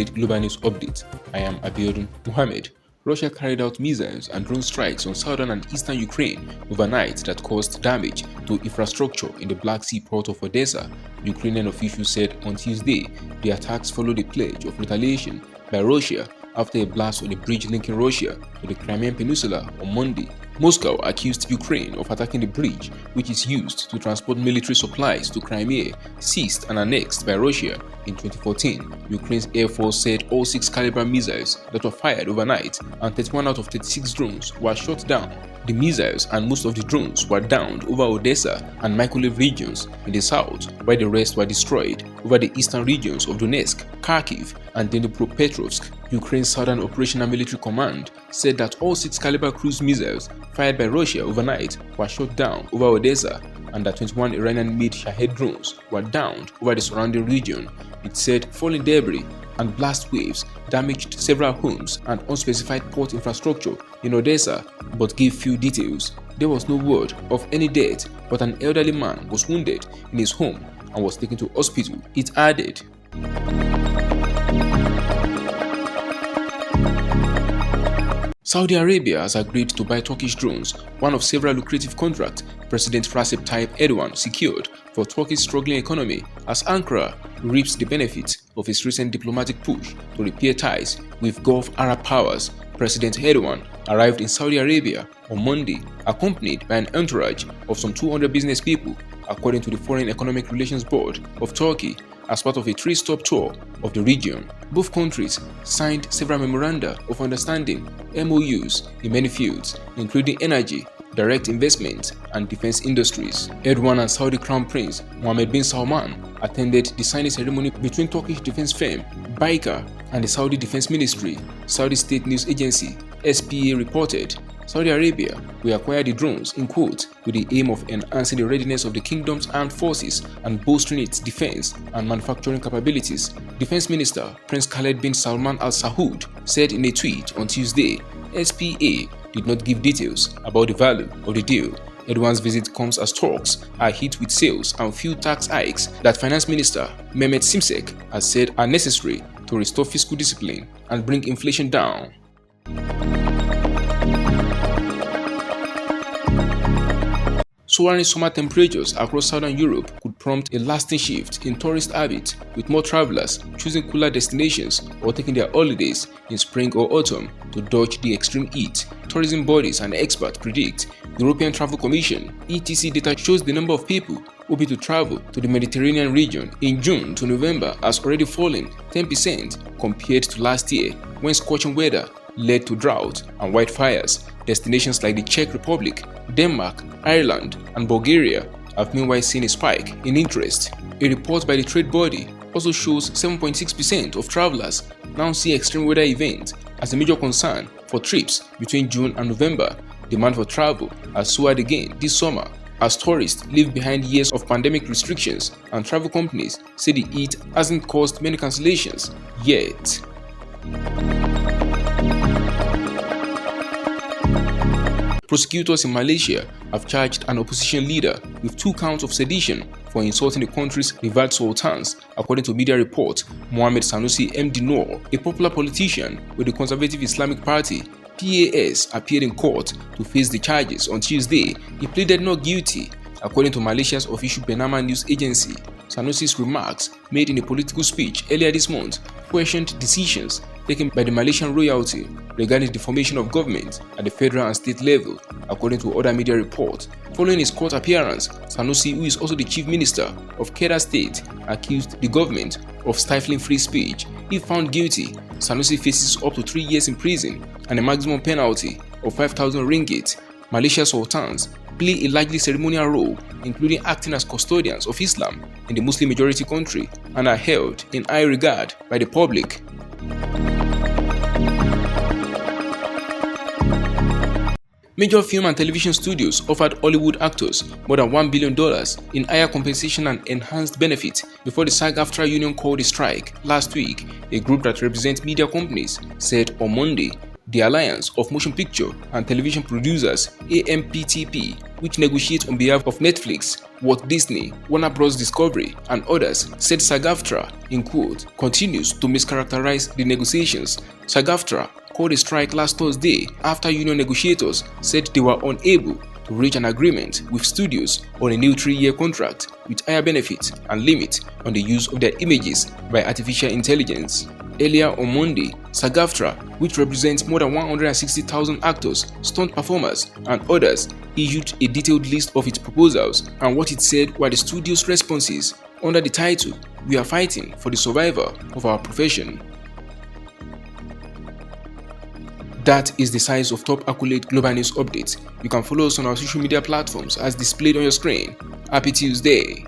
Complete Global News Update. I am Abiodun Mohammed. Russia carried out missiles and drone strikes on southern and eastern Ukraine overnight that caused damage to infrastructure in the Black Sea port of Odesa. Ukrainian officials said on Tuesday the attacks followed a pledge of retaliation by Russia after a blast on a bridge linking Russia to the Crimean Peninsula on Monday. Moscow accused Ukraine of attacking the bridge, which is used to transport military supplies to Crimea, seized and annexed by Russia in 2014. Ukraine's Air Force said all 6 caliber missiles that were fired overnight and 31 out of 36 drones were shot down. The missiles and most of the drones were downed over Odesa and Mykolaiv regions in the south, while the rest were destroyed over the eastern regions of Donetsk, Kharkiv, and Dnipropetrovsk. Ukraine's Southern Operational Military Command said that all 6 caliber cruise missiles fired by Russia overnight were shot down over Odesa and that 21 Iranian-made Shahed drones were downed over the surrounding region. It said falling debris and blast waves damaged several homes and unspecified port infrastructure in Odesa, but gave few details. There was no word of any death, but an elderly man was wounded in his home and was taken to hospital, it added. Saudi Arabia has agreed to buy Turkish drones, one of several lucrative contracts President Recep Tayyip Erdogan secured for Turkey's struggling economy as Ankara reaps the benefits of his recent diplomatic push to repair ties with Gulf Arab powers. President Erdogan arrived in Saudi Arabia on Monday, accompanied by an entourage of some 200 business people, according to the Foreign Economic Relations Board of Turkey, as part of a 3-stop tour of the region. Both countries signed several memoranda of understanding (MOUs) in many fields, including energy, direct investment, and defense industries. Erdogan and Saudi Crown Prince Mohammed bin Salman attended the signing ceremony between Turkish defense firm Baykar and the Saudi Defense Ministry. Saudi State News Agency SPA reported Saudi Arabia will acquire the drones in quote with the aim of enhancing the readiness of the kingdom's armed forces and bolstering its defense and manufacturing capabilities. Defense Minister Prince Khaled bin Salman Al Saud said in a tweet on Tuesday, SPA did not give details about the value of the deal. Erdogan's visit comes as talks are hit with sales and fuel tax hikes that Finance Minister Mehmet Şimşek has said are necessary to restore fiscal discipline and bring inflation down. Soaring summer temperatures across southern Europe could prompt a lasting shift in tourist habits, with more travelers choosing cooler destinations or taking their holidays in spring or autumn to dodge the extreme heat. Tourism bodies and experts predict the European Travel Commission (ETC) data shows the number of people hoping to travel to the Mediterranean region in June to November has already fallen 10% compared to last year, when scorching weather led to drought and wildfires. Destinations like the Czech Republic, Denmark, Ireland, and Bulgaria have meanwhile seen a spike in interest. A report by the trade body also shows 7.6% of travelers now see extreme weather events as a major concern for trips between June and November. Demand for travel has soared again this summer as tourists leave behind years of pandemic restrictions, and travel companies say the heat hasn't caused many cancellations yet. Prosecutors in Malaysia have charged an opposition leader with 2 counts of sedition for insulting the country's revered sultans, according to media reports. Mohammed Sanusi MD Noor, a popular politician with the Conservative Islamic Party (PAS), appeared in court to face the charges on Tuesday. He pleaded not guilty, according to Malaysia's official Bernama news agency. Sanusi's remarks, made in a political speech earlier this month, questioned decisions taken by the Malaysian royalty regarding the formation of government at the federal and state level, according to other media reports. Following his court appearance, Sanusi, who is also the chief minister of Kedah State, accused the government of stifling free speech. If found guilty, Sanusi faces up to 3 years in prison and a maximum penalty of 5,000 ringgit. Malaysia's sultans play a largely ceremonial role, including acting as custodians of Islam in the Muslim-majority country, and are held in high regard by the public. Major film and television studios offered Hollywood actors more than $1 billion in higher compensation and enhanced benefits before the SAG-AFTRA union called a strike last week, a group that represents media companies said on Monday. The Alliance of Motion Picture and Television Producers (AMPTP) which negotiate on behalf of Netflix, Walt Disney, Warner Bros. Discovery, and others, said SAG-AFTRA, in quote, continues to mischaracterize the negotiations. SAG-AFTRA called a strike last Thursday after union negotiators said they were unable to reach an agreement with studios on a new 3-year contract with higher benefits and limits on the use of their images by artificial intelligence. Earlier on Monday, SAG-AFTRA, which represents more than 160,000 actors, stunt performers, and others, issued a detailed list of its proposals and what it said were the studio's responses under the title, "We are fighting for the survival of our profession." That is the size of top accolade global news updates. You can follow us on our social media platforms as displayed on your screen. Happy Tuesday!